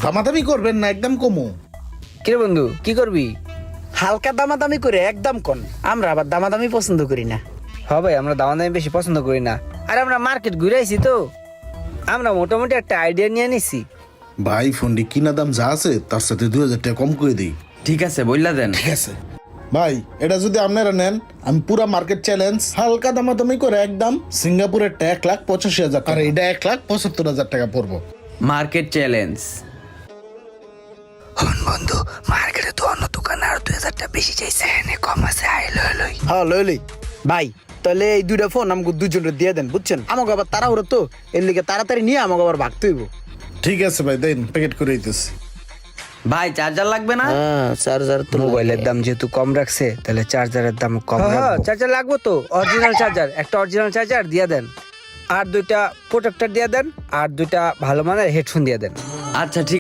দামাদামি করবেন না, একদম কমো। কিরে বন্ধু কি করবি? হালকা দামাদামি করে একদম কোন, আমরা আবার দামাদামি পছন্দ করি না। ভাই আমরা দামি বেশি পছন্দ করি না। আর আমরা মার্কেট ঘুরে আইছি তো, আমরা মোটামুটি একটা আইডিয়া নিয়ে নিছি। ভাই ফোনটি কিনা দাম যা আছে তার সাথে 2000 টাকা কম করে দিই। ঠিক আছে বললা দেন। ঠিক আছে ভাই, এটা যদি আপনারা নেন আমি পুরা মার্কেট চ্যালেঞ্জ হালকা দামাদামি করে একদম সিঙ্গাপুরের 1,85,000 আর এটা 1,75,000 টাকা পড়বো। Market challenge. বন্ধু মার্কেটে তো অন্য দোকানে আর 2000 টাকা বেশি চাইছে, এনে কম আছে, আই লই। হ্যাঁ লইলি ভাই, তাহলে এই দুইটা ফোন আমাকে দুজনের দিয়ে দেন, বুঝছেন? আমাকে আবার তাড়াহুড়ো তো, এর লিগে তাড়াতাড়ি নিয়ে আমাকে আবার ভাগতে হইব। ঠিক আছে ভাই, দেন প্যাকেট করে দিতেছি। ভাই চার্জার লাগবে না? হ্যাঁ চার্জার তো মোবাইলের দাম যেহেতু কম রাখছে তাহলে চার্জারের দাম কম রাখবো। চার্জার লাগবে তো, অরিজিনাল চার্জার, একটা অরিজিনাল চার্জার দিয়ে দেন, আর দুইটা প্রোটেক্টর দিয়ে দেন, আর দুইটা ভালো মানের হেডফোন দিয়ে দেন। আচ্ছা ঠিক